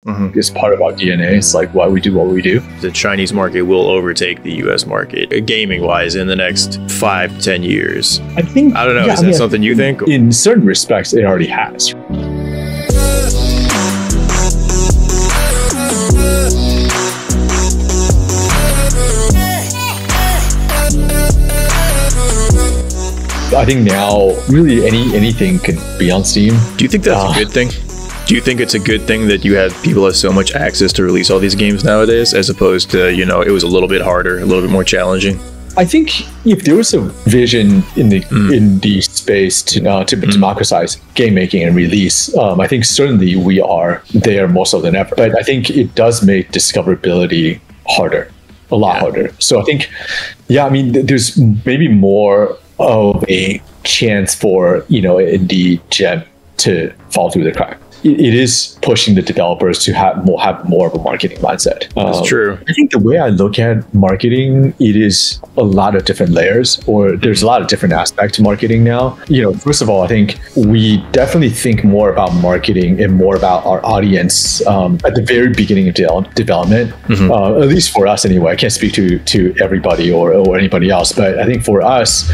It's part of our DNA. It's like why we do what we do. The Chinese market will overtake the US market, gaming wise, in the next 5 to 10 years. I think, I don't know. Is that something you think? In certain respects, it already has. I think now really anything can be on Steam. Do you think that's a good thing? Do you think it's a good thing that you have people have so much access to release all these games nowadays, as opposed to, you know, it was a little bit harder, a little bit more challenging? I think if there was a vision in the space to democratize game making and release, I think certainly we are there more so than ever. But I think it does make discoverability harder, a lot harder. So I think, I mean, there's maybe more of a chance for, you know, an indie gem to fall through the crack. It is pushing the developers to have more of a marketing mindset. That's true. I think the way I look at marketing, it is a lot of different layers, or there's a lot of different aspects to marketing now. You know, first of all, I think we definitely think more about marketing and more about our audience at the very beginning of development. At least for us anyway. I can't speak to everybody or anybody else, but I think for us,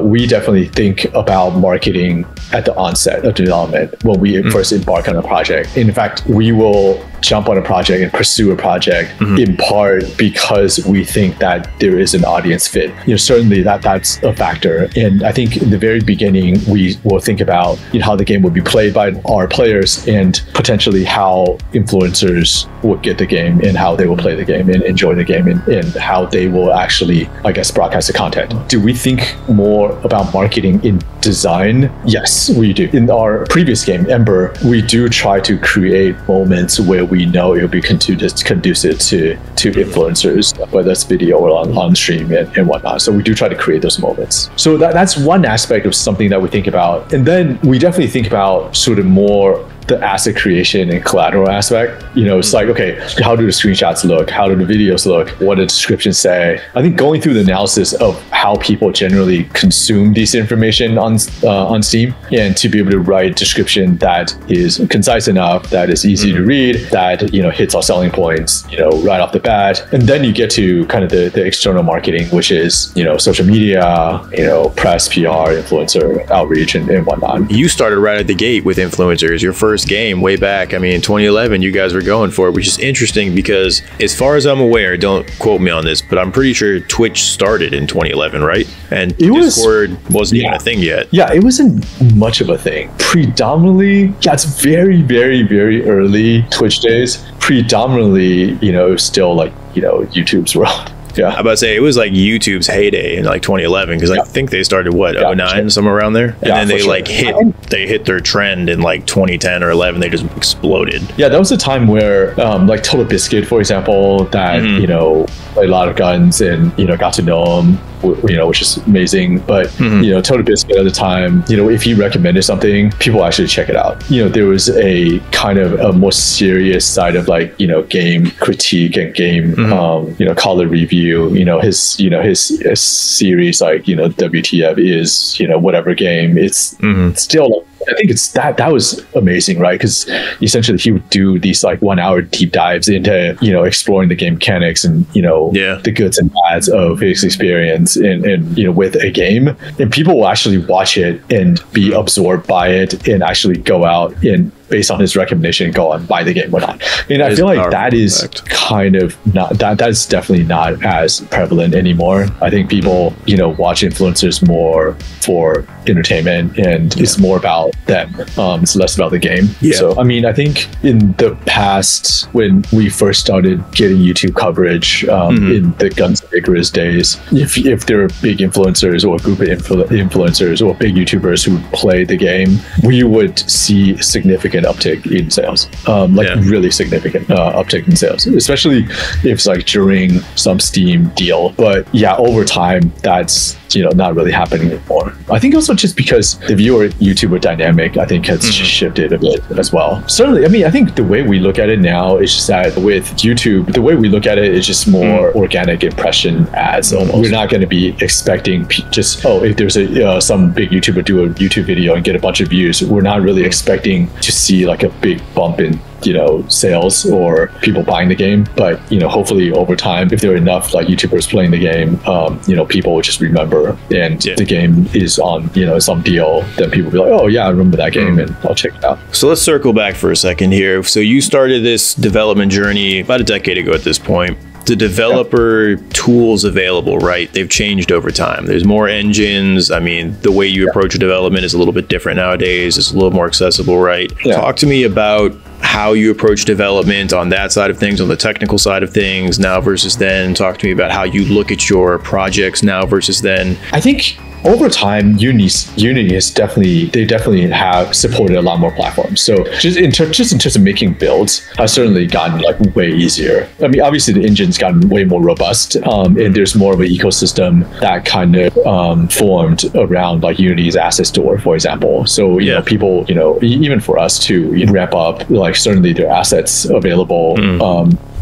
we definitely think about marketing at the onset of development when we first embark on a project. In fact, we will jump on a project and pursue a project in part because we think that there is an audience fit. You know, certainly that's a factor. And I think in the very beginning, we will think about, you know, how the game will be played by our players and potentially how influencers will get the game and how they will play the game and enjoy the game and how they will actually, I guess, broadcast the content. Do we think more about marketing in design? Yes, we do. In our previous game, Ember, we do try to create moments where we know it will be conducive to influencers, whether that's video or on stream and whatnot. So we do try to create those moments. So that's one aspect of something that we think about. And then we definitely think about sort of more the asset creation and collateral aspect. You know, it's like, okay, how do the screenshots look? How do the videos look? What do the descriptions say? I think going through the analysis of how people generally consume this information on Steam, and to be able to write a description that is concise enough, that is easy to read, that, you know, hits our selling points, you know, right off the bat. And then you get to kind of the external marketing, which is, you know, social media, you know, press, PR, influencer outreach and whatnot. You started right at the gate with influencers. Your first game way back, I mean, in 2011, you guys were going for it, which is interesting because as far as I'm aware, don't quote me on this, but I'm pretty sure Twitch started in 2011, right? And Discord wasn't even a thing yet. Yeah, it wasn't much of a thing. Predominantly, it's very, very, very early Twitch days. Predominantly, you know, still like, you know, YouTube's world. Yeah, I'm about to say it was like YouTube's heyday in like 2011 because I think they started 09, somewhere around there, and then they like hit their trend in like 2010 or 11. They just exploded. Yeah, that was a time where like Total Biscuit, for example, that you know, played a lot of guns and, you know, got to know them, you know, which is amazing. But you know, Total Biscuit at the time, you know, if he recommended something, people actually check it out. You know, there was a kind of a more serious side of like, you know, game critique and game you know, call it review. You know, his series like, you know, WTF is, you know, whatever game. It's still like, I think it's that was amazing, right? Because essentially he would do these like 1 hour deep dives into, you know, exploring the game mechanics and, you know, the goods and bads of his experience and you know, with a game, and people will actually watch it and be absorbed by it and actually go out and, based on his recommendation, go and buy the game or not. And I feel like that is kind of not, that's definitely not as prevalent anymore. I think people, you know, watch influencers more for entertainment and it's more about them. It's less about the game. So, I mean, I think in the past, when we first started getting YouTube coverage in the Guns N' Icarus days, if there are big influencers or a group of influencers or big YouTubers who play the game, we would see significant uptick in sales, really significant uptick in sales, especially if it's like during some Steam deal. But yeah, over time, that's, you know, not really happening anymore. I think also just because the viewer YouTuber dynamic, I think, has shifted a bit as well. Certainly, I mean, I think the way we look at it now is just that with YouTube, the way we look at it is just more organic impression ads. Almost. We're not going to be expecting just, if there's a some big YouTuber do a YouTube video and get a bunch of views, we're not really expecting to see like a big bump in sales or people buying the game. But hopefully over time, if there are enough like YouTubers playing the game, people will just remember, and the game is on some deal, then people will be like, oh yeah, I remember that game, and I'll check it out. So let's circle back for a second here. So you started this development journey about a decade ago at this point. The developer tools available, right? They've changed over time. There's more engines. I mean, the way you approach development is a little bit different nowadays. It's a little more accessible, right? Talk to me about how you approach development on that side of things, on the technical side of things now versus then. Talk to me about how you look at your projects now versus then. I think over time, Unity is definitely have supported a lot more platforms. So just in terms of making builds, has certainly gotten like way easier. I mean, obviously the engine's gotten way more robust, and there's more of an ecosystem that kind of formed around like Unity's asset store, for example. So people, even for us to ramp up, like certainly there are assets available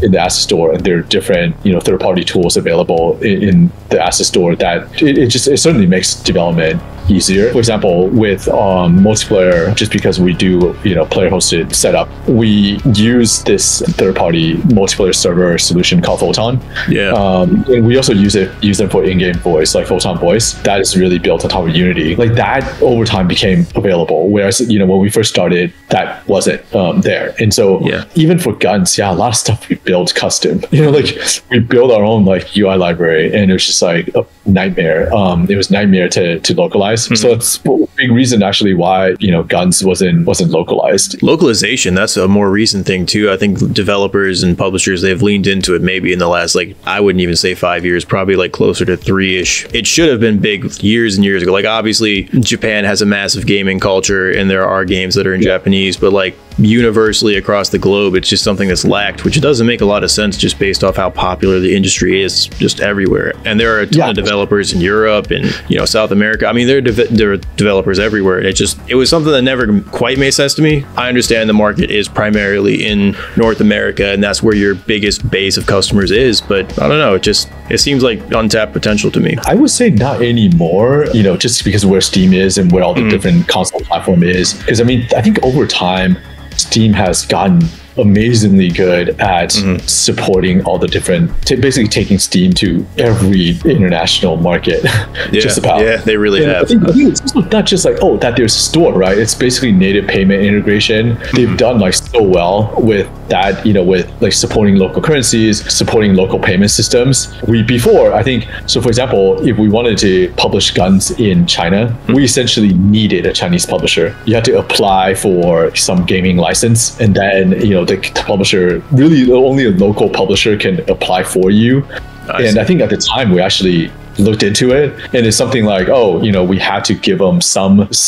in the asset store, and there are different third-party tools available in the asset store that it certainly makes development easier. For example, with multiplayer, just because we do player hosted setup, we use this third-party multiplayer server solution called Photon. And we also use them for in-game voice, like Photon Voice. That is really built on top of Unity. Like that over time became available, whereas when we first started, that wasn't there. And so even for guns, a lot of stuff we built custom. Like we built our own like UI library, and it was just like a nightmare. It was nightmare to localize. So it's a big reason actually why guns wasn't localized. Localization, that's a more recent thing too. I think developers and publishers, they've leaned into it maybe in the last, like, I wouldn't even say 5 years, probably like closer to 3-ish. It should have been big years and years ago. Like obviously Japan has a massive gaming culture, and there are games that are in Japanese, but like universally across the globe, it's just something that's lacked, which doesn't make a lot of sense just based off how popular the industry is just everywhere. And there are a ton of developers in Europe and South America. I mean, there are developers everywhere. It was something that never quite made sense to me. I understand the market is primarily in North America, and that's where your biggest base of customers is, but I don't know, it seems like untapped potential to me. I would say not anymore, just because of where Steam is and where all the different console platform is. Because I mean, I think over time Steam has gotten amazingly good at supporting all the different, basically taking Steam to every international market. Just about. Yeah, they really have. I think it's also not just like, that there's a store, right? It's basically native payment integration. They've done like so well with that, with like supporting local currencies, supporting local payment systems. I think, so for example, if we wanted to publish guns in China, we essentially needed a Chinese publisher. You had to apply for some gaming license, and then, the publisher, really only a local publisher can apply for you. I think at the time we actually looked into it, and it's something like, we had to give them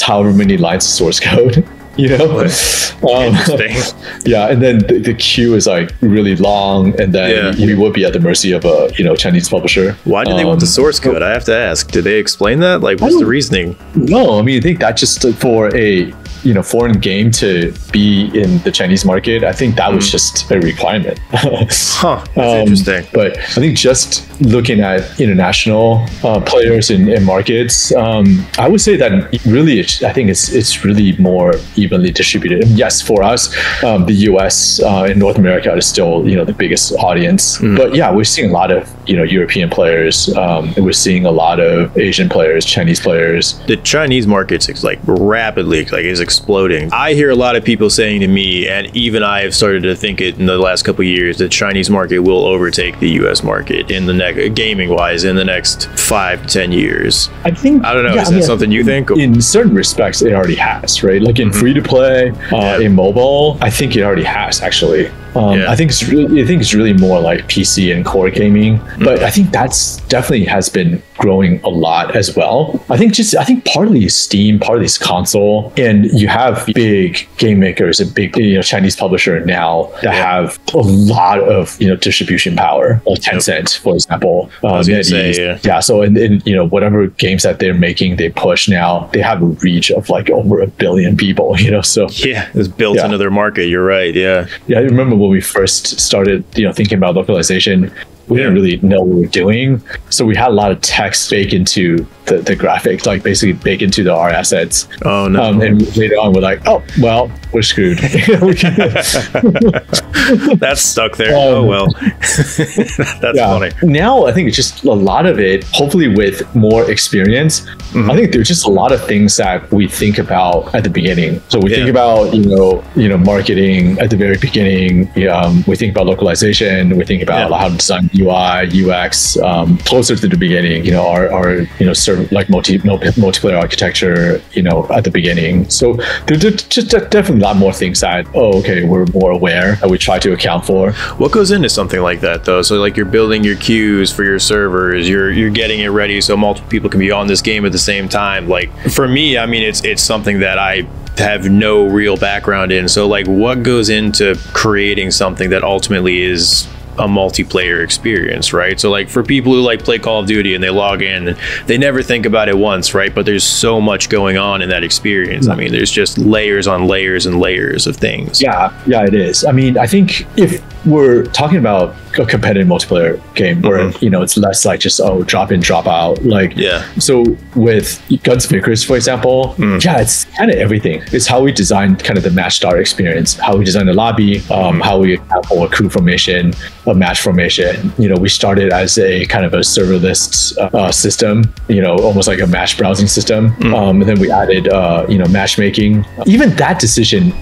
however many lines of source code. Interesting. And then the queue is like really long, and then we would be at the mercy of a Chinese publisher. Why do they want the source code? I have to ask. Did they explain that? Like, what's the reasoning? No, I mean, I think that's just for a foreign game to be in the Chinese market. I think that was just a requirement. That's interesting. But I think just looking at international players in markets, I would say that really, I think it's really more evenly distributed. And yes, for us, the US and North America is still the biggest audience. But yeah, we're seeing a lot of European players. And we're seeing a lot of Asian players, Chinese players. The Chinese market's like rapidly is exploding. I hear a lot of people saying to me, and even I have started to think it in the last couple of years, the Chinese market will overtake the US market in the next, gaming wise, in the next 5 to 10 years. I don't know. Is that something you think? In certain respects, it already has, right? Like in free to play, in mobile, I think it already has actually. I think it's really more like PC and core gaming, but I think that's definitely has been growing a lot as well. I think partly is Steam, partly is console, and you have big game makers and big Chinese publisher now that have a lot of distribution power, like Tencent, for example. So and whatever games that they're making, they push now, they have a reach of like over 1 billion people. So it's built into their market. You're right. I remember when we first started thinking about localization, we didn't really know what we were doing. So we had a lot of text baked into the graphics, like basically baked into our assets. Oh no! And later on, we're like, oh well, we're screwed. That's stuck there. Oh well. That's funny. Now I think it's just a lot of it. Hopefully, with more experience, I think there's just a lot of things that we think about at the beginning. So we think about marketing at the very beginning. We think about localization. We think about how to design UI, UX closer to the beginning. Our server like multiplayer architecture. At the beginning. So there's just definitely a lot more things that we're more aware that we try to account for. What goes into something like that though? So like you're building your queues for your servers, you're getting it ready so multiple people can be on this game at the same time. Like for me, I mean, it's something that I have no real background in. So like what goes into creating something that ultimately is a multiplayer experience, right? So like for people who like play Call of Duty and they log in and they never think about it once, right? But there's so much going on in that experience. I mean, there's just layers on layers and layers of things. Yeah, it is. I mean, I think if we're talking about a competitive multiplayer game where it's less like just drop in, drop out. So with Guns of Icarus, for example, it's kind of everything. It's how we design kind of the match start experience, how we design the lobby, how we account for a crew formation, a match formation. We started as a kind of a serverless system, almost like a match browsing system, and then we added matchmaking. Even that decision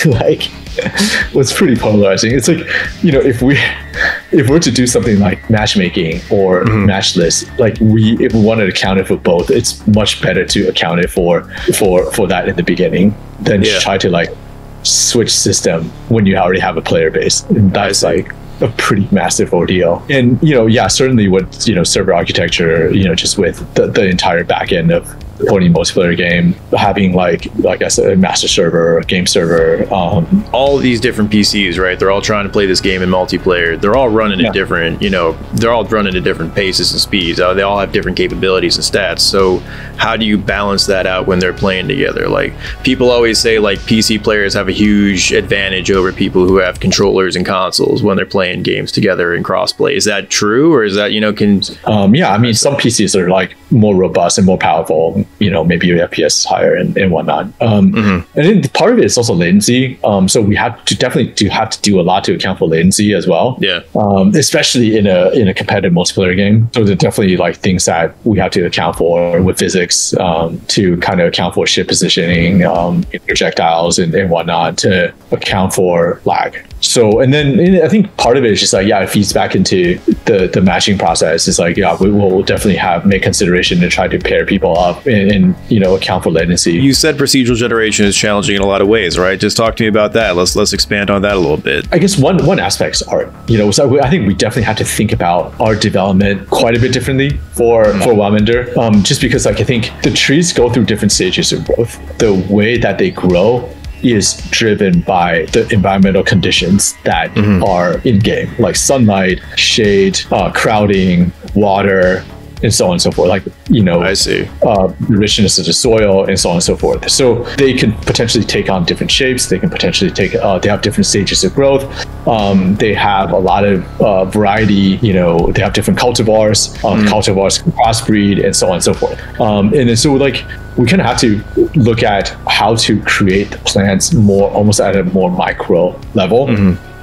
really was pretty polarizing. It's like, if we're to do something like matchmaking or match list, like if we wanted to account it for both, it's much better to account it for that in the beginning than try to like switch system when you already have a player base. And that's like a pretty massive ordeal. And certainly with server architecture, just with the entire back end of supporting multiplayer game, having like I said, a master server, a game server, all these different PCs, right? They're all trying to play this game in multiplayer. They're all running at different, they're all running at different paces and speeds. They all have different capabilities and stats. So how do you balance that out when they're playing together? Like people always say like PC players have a huge advantage over people who have controllers and consoles when they're playing games together in crossplay. Is that true, or is that I mean, some PCs are like more robust and more powerful. Maybe your FPS is higher and whatnot. And then part of it is also latency. So we have to do a lot to account for latency as well. Yeah. Especially in a competitive multiplayer game. So there's definitely like things that we have to account for with physics to kind of account for ship positioning, projectiles and whatnot, to account for lag. So, and then I think part of it is just like, it feeds back into the matching process. It's like, we will definitely make consideration to try to pair people up and account for latency. You said procedural generation is challenging in a lot of ways, right? Just talk to me about that. Let's expand on that a little bit. I guess one aspect is art. So I think we definitely have to think about art development quite a bit differently for Wildmender. Just because like I think the trees go through different stages of growth. The way that they grow is driven by the environmental conditions that are in game, like sunlight, shade, crowding, water, and so on and so forth. Like, I see. The richness of the soil and so on and so forth. So they can potentially take on different shapes. They can potentially they have different stages of growth. They have a lot of variety. They have different cultivars. Cultivars can crossbreed and so on and so forth. And then so like, we kind of have to look at how to create the plants almost at a more micro level.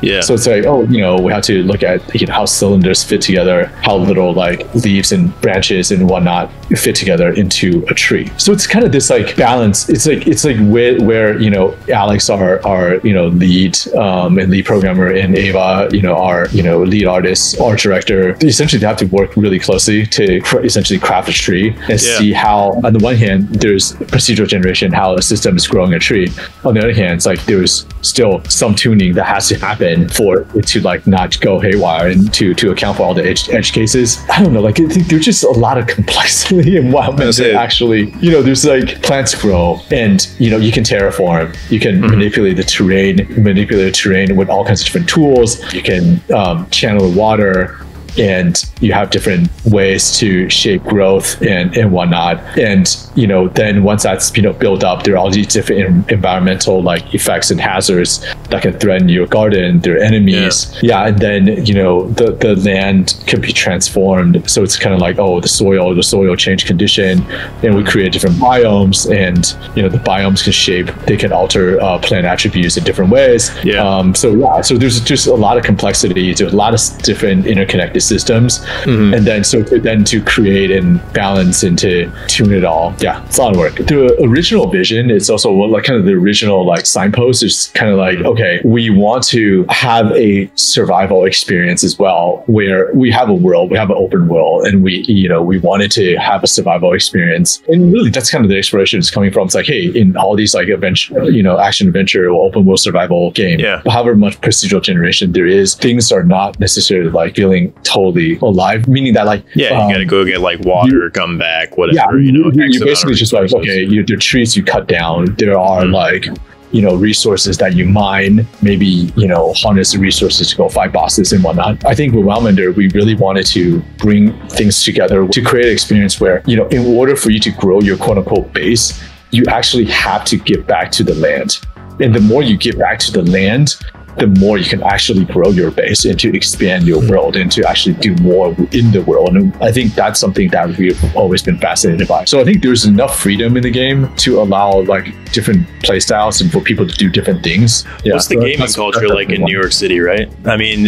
Yeah. So it's like, we have to look at how cylinders fit together, how little like leaves and branches and whatnot fit together into a tree. So it's kind of this like balance. It's like where Alex, our lead and lead programmer, and Ava, our lead artist, art director, essentially they have to work really closely to essentially craft a tree and see how, on the one hand, there's procedural generation, how a system is growing a tree. On the other hand, it's like there's still some tuning that has to happen for it to like not go haywire and to account for all the edge cases. I don't know, like I think there's just a lot of complexity in Wildmender. Actually, there's like plants grow, and you can terraform, you can manipulate the terrain with all kinds of different tools. You can channel water, and you have different ways to shape growth and whatnot. And then once that's built up, there are all these different environmental like effects and hazards that can threaten your garden, their enemies. Yeah, and then, you know, the land can be transformed. So it's kind of like, oh, the soil change condition, and we create different biomes, and, you know, the biomes can shape, they can alter plant attributes in different ways. So there's just a lot of complexity, there's a lot of different interconnected systems, and then to create and balance and to tune it all. Yeah, it's a lot of work. The original vision, it's also like kind of the original like signpost is kind of like, okay, we want to have a survival experience as well, where we have a world, we have an open world, and we wanted to have a survival experience. And really that's kind of the exploration is coming from. It's like, hey, in all these like adventure, you know, action adventure or open world survival game, however much procedural generation there is, things are not necessarily like feeling totally alive, meaning that like, you gotta go get like water, come back, whatever, you basically just like, okay, there are trees you cut down, there are like, you know, resources that you mine, maybe, you know, harness the resources to go fight bosses and whatnot. I think with Wildmender, we really wanted to bring things together to create an experience where, you know, in order for you to grow your quote unquote base, you actually have to give back to the land. And the more you give back to the land, the more you can actually grow your base and to expand your world and to actually do more in the world. And I think that's something that we've always been fascinated by. So I think there's enough freedom in the game to allow like different play styles and for people to do different things. What's the gaming culture like in New York City, right? I mean,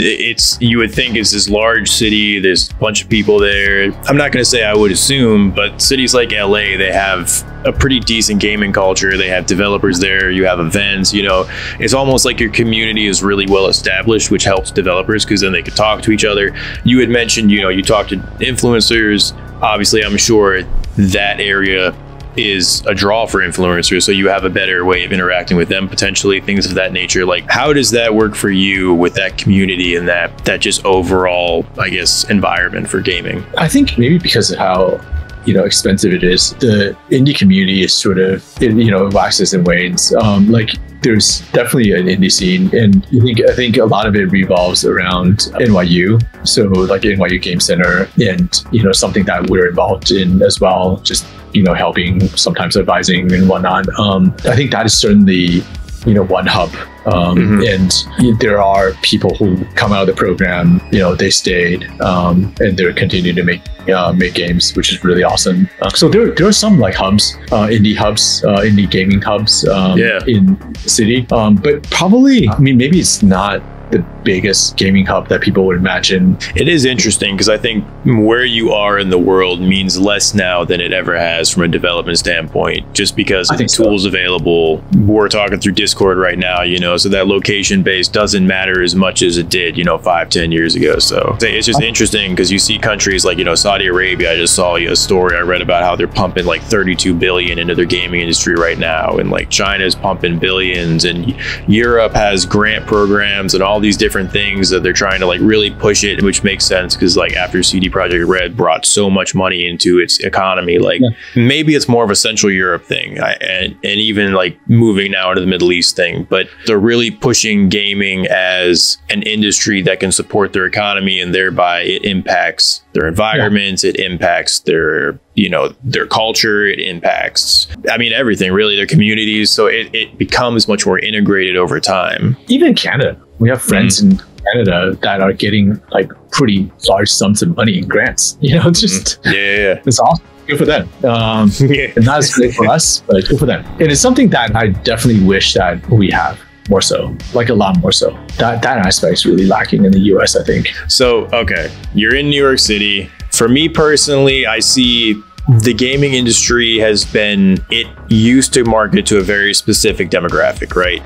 you would think it's this large city, there's a bunch of people there. I'm not going to say I would assume, but cities like LA, they have a pretty decent gaming culture. They have developers there, you have events, you know, it's almost like your community is really well established, which helps developers because then they could talk to each other. You had mentioned, you know, you talk to influencers. Obviously, I'm sure that area is a draw for influencers, so you have a better way of interacting with them, potentially, things of that nature. Like, how does that work for you with that community and that just overall, I guess, environment for gaming? I think maybe because of how, you know, expensive it is, the indie community is sort of, you know, waxes and wanes. Like, there's definitely an indie scene, and I think a lot of it revolves around NYU. So like NYU Game Center, and, you know, something that we're involved in as well, just, you know, helping, sometimes advising and whatnot. I think that is certainly, you know, one hub. And there are people who come out of the program, you know, they stayed, and they're continuing to make games, which is really awesome. So there are some like hubs, indie gaming hubs in the city. But probably, I mean, maybe it's not the biggest gaming hub that people would imagine. It is interesting because I think where you are in the world means less now than it ever has from a development standpoint, just because of the tools available. We're talking through Discord right now, you know, so that location base doesn't matter as much as it did, you know, 5-10 years ago. So it's just interesting because you see countries like, you know, Saudi Arabia. I just saw a story I read about how they're pumping like 32 billion into their gaming industry right now, and like China's pumping billions, and Europe has grant programs and all these different things that they're trying to like really push it, which makes sense because like after CD Projekt Red brought so much money into its economy, like maybe it's more of a Central Europe thing, and even like moving now into the Middle East thing, but they're really pushing gaming as an industry that can support their economy, and thereby it impacts their environments, it impacts their, you know, their culture, it impacts, I mean, everything really, their communities. So it becomes much more integrated over time. Even Canada, we have friends in Canada that are getting like pretty large sums of money in grants. You know, it's just it's awesome. Good for them. And not as great for us, but good for them. And it's something that I definitely wish that we have more so, like a lot more so. That aspect is really lacking in the US, I think. So, okay, you're in New York City. For me personally, I see the gaming industry it used to market to a very specific demographic, right?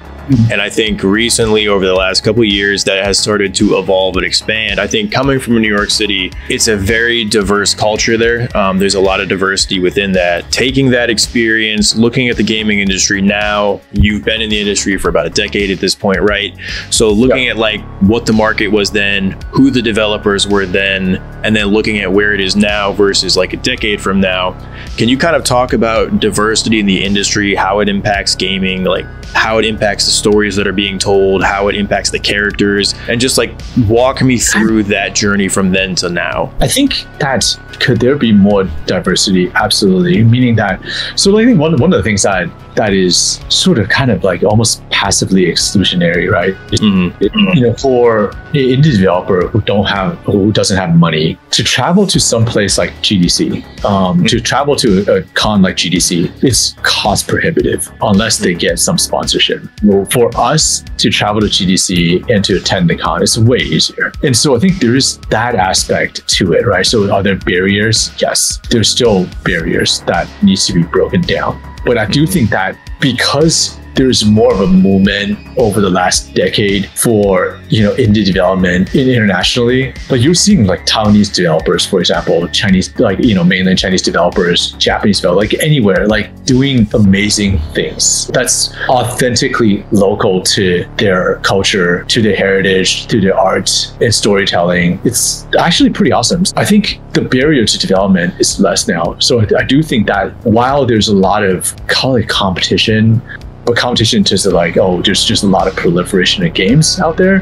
And I think recently, over the last couple of years, that has started to evolve and expand. I think coming from New York City, it's a very diverse culture there. There's a lot of diversity within that. Taking that experience, looking at the gaming industry now, you've been in the industry for about a decade at this point, right? So looking at like what the market was then, who the developers were then, and then looking at where it is now versus like a decade from now, can you kind of talk about diversity in the industry, how it impacts gaming, like how it impacts the stories that are being told, how it impacts the characters, and just like walk me through that journey from then to now. I think that could there be more diversity? Absolutely. Meaning that, so I think one of the things that is sort of kind of like almost passively exclusionary, right? You know, for an indie developer who doesn't have money to travel to some place like GDC, to travel to a con like GDC, it's cost prohibitive unless they get some sponsorship. Well, for us to travel to GDC and to attend the con, it's way easier. And so I think there is that aspect to it, right? So are there barriers? Yes, there's still barriers that needs to be broken down. But I do think that because there's more of a movement over the last decade for, you know, indie development internationally, like you're seeing like Taiwanese developers, for example, Chinese, like, you know, mainland Chinese developers, Japanese developers, like anywhere, like doing amazing things that's authentically local to their culture, to their heritage, to their art and storytelling. It's actually pretty awesome. I think the barrier to development is less now. So I do think that while there's a lot of, call it competition, but competition to like, oh, there's just a lot of proliferation of games out there.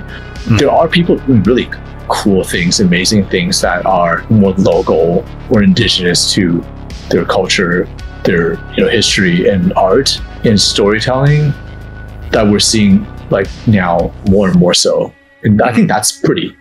There are people doing really cool things, amazing things that are more local or indigenous to their culture, their, you know, history and art and storytelling that we're seeing like now more and more so. And I think that's pretty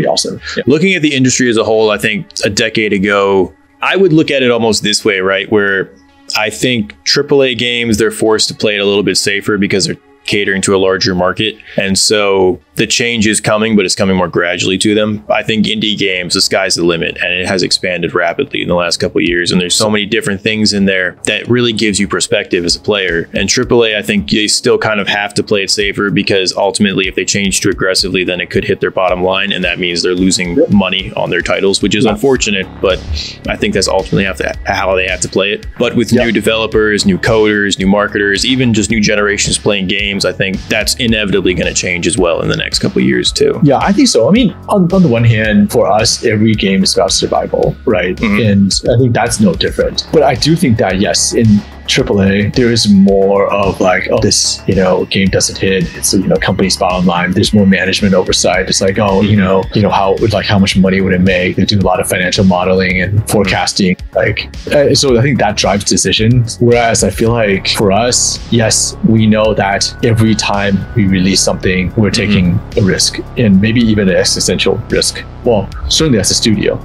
awesome. Yeah. Looking at the industry as a whole, I think a decade ago, I would look at it almost this way, right? Where I think AAA games, they're forced to play it a little bit safer because they're catering to a larger market. And so the change is coming, but it's coming more gradually to them. I think indie games, the sky's the limit, and it has expanded rapidly in the last couple of years. And there's so many different things in there that really gives you perspective as a player. And AAA, I think they still kind of have to play it safer because ultimately if they change too aggressively, then it could hit their bottom line. And that means they're losing money on their titles, which is unfortunate, but I think that's ultimately how they have to play it. But with new developers, new coders, new marketers, even just new generations playing games, I think that's inevitably going to change as well in the next couple of years too. Yeah, I think so. I mean, on the one hand, for us, every game is about survival, right? And I think that's no different. But I do think that, yes, in AAA, there is more of like, oh, this, you know, game doesn't hit. It's, you know, company's bottom line. There's more management oversight. It's like, oh, you know, how much money would it make? They do a lot of financial modeling and forecasting. Like, so I think that drives decisions. Whereas I feel like for us, yes, we know that every time we release something, we're taking a risk, and maybe even an existential risk. Well, certainly as a studio.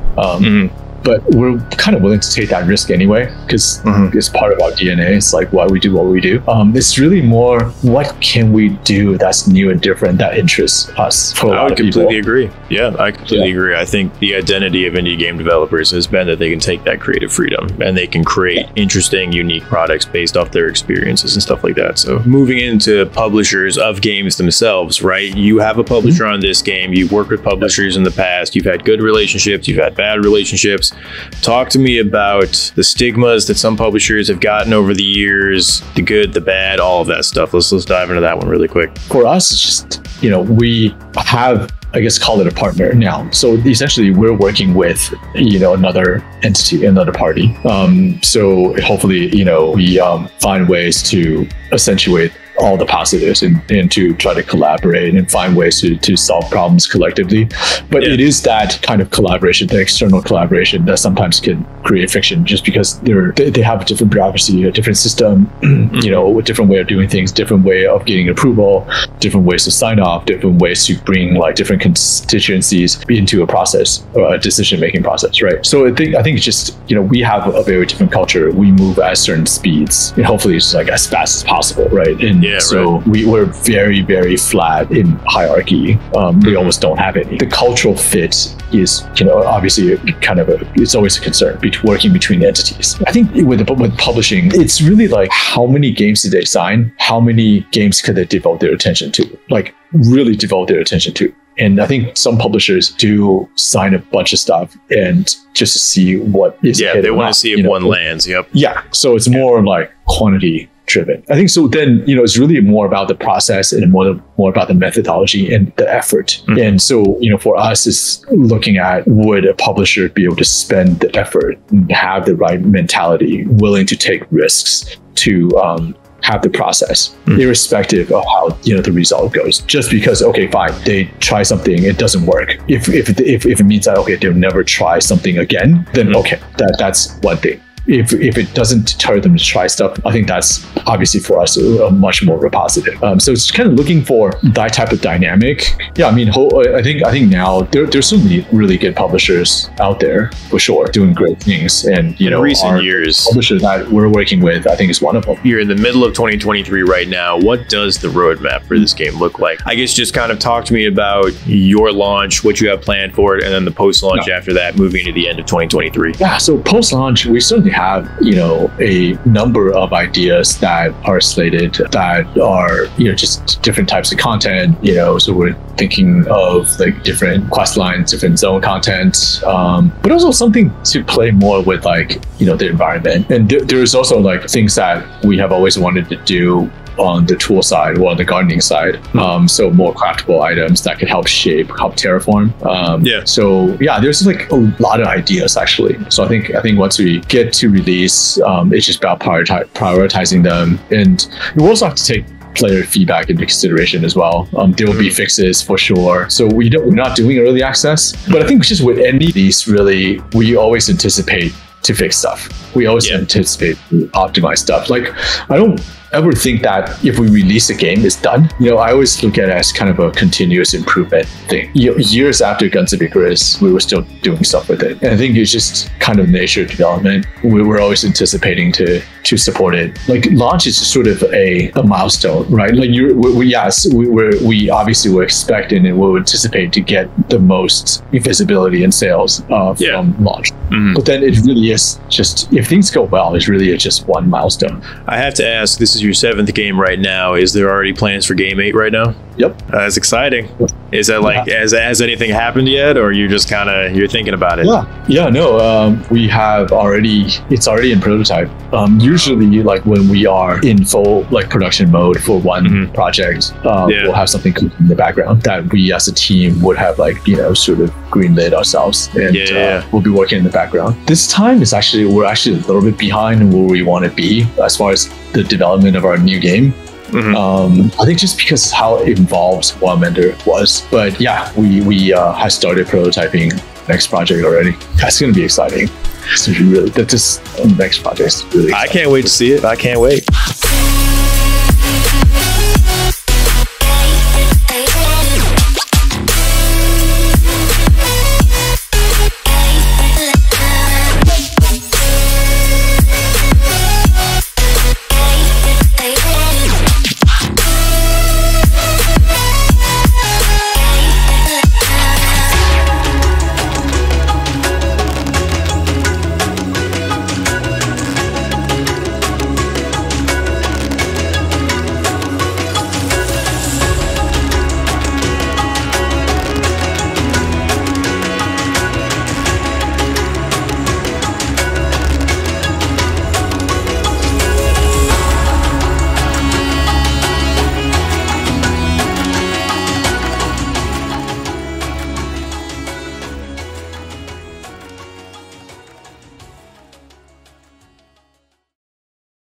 But we're kind of willing to take that risk anyway, because it's part of our DNA. It's like why we do what we do. It's really more, what can we do that's new and different that interests us for a lot of people. I completely agree. Yeah, I completely agree. I think the identity of indie game developers has been that they can take that creative freedom and they can create interesting, unique products based off their experiences and stuff like that. So moving into publishers of games themselves, right? You have a publisher on this game. You've worked with publishers in the past. You've had good relationships. You've had bad relationships. Talk to me about the stigmas that some publishers have gotten over the years, the good, the bad, all of that stuff. Let's dive into that one really quick. For us, it's just, you know, we have, I guess, call it a partner now. So essentially we're working with, you know, another entity, another party. So hopefully, you know, we find ways to accentuate all the positives and to try to collaborate and find ways to solve problems collectively. But it is that kind of collaboration, the external collaboration, that sometimes can create friction just because they have a different bureaucracy, a different system, you know, a different way of doing things, different way of getting approval, different ways to sign off, different ways to bring like different constituencies into a process, or a decision-making process, right? So I think it's just, you know, we have a very different culture. We move at certain speeds, and hopefully it's like as fast as possible, right? And we're very, very flat in hierarchy. We almost don't have any. The cultural fit is, you know, obviously kind of it's always a concern working between entities. I think with publishing, it's really like, how many games did they sign? How many games could they devote their attention to? Like really devote their attention to. And I think some publishers do sign a bunch of stuff and just to see what is. Yeah, they want to see if one lands. Yep. Yeah. So it's more like quantity driven. I think so. Then, you know, it's really more about the process and more about the methodology and the effort. And so, you know, for us, it's looking at, would a publisher be able to spend the effort and have the right mentality, willing to take risks to have the process, irrespective of how the result goes. Just because, okay, fine, they try something, it doesn't work. If it means that, okay, they'll never try something again, then okay, that's one thing. If it doesn't deter them to try stuff, I think that's obviously for us a much more positive. So it's kind of looking for that type of dynamic. Yeah, I mean, I think now there's so many really good publishers out there for sure, doing great things. And in recent years, publisher that we're working with, I think, is one of them. You're in the middle of 2023 right now. What does the roadmap for this game look like? I guess just kind of talk to me about your launch, what you have planned for it, and then the post-launch after that, moving into the end of 2023. Yeah, so post-launch, we certainly have a number of ideas that are slated that are just different types of content. So we're thinking of like different quest lines, different zone content, but also something to play more with the environment. And there's also like things that we have always wanted to do on the tool side or on the gardening side. So more craftable items that can help shape, help terraform. So yeah, there's like a lot of ideas actually. So I think once we get to release, it's just about prioritizing them. And we also have to take player feedback into consideration as well. There will be fixes for sure. So we're not doing early access, but I think just with any of these, really, we always anticipate to fix stuff. We always anticipate to optimize stuff. Like, I don't ever think that if we release a game, it's done. I always look at it as kind of a continuous improvement thing. Years after Guns of Icarus, we were still doing stuff with it. And I think it's just kind of nature of development. We were always anticipating to support it. Like, launch is sort of a milestone, right? Like, we obviously were expecting and we anticipate to get the most visibility and sales from launch. But then it really is just, if things go well, it's really just one milestone. I have to ask, this is your 7th game right now. Is there already plans for game 8 right now? Yep. That's exciting. Is that like, has anything happened yet, or you're just you're thinking about it? No, we have it's already in prototype. Usually like when we are in full like production mode for one project, we'll have something in the background that we as a team would have sort of greenlit ourselves, and we'll be working in the background. This time we're actually a little bit behind where we want to be as far as the development of our new game. I think just because how involved Wildmender was, but yeah, we have started prototyping next project already. That's going to be exciting. This next project is really exciting. I can't wait to see it. I can't wait.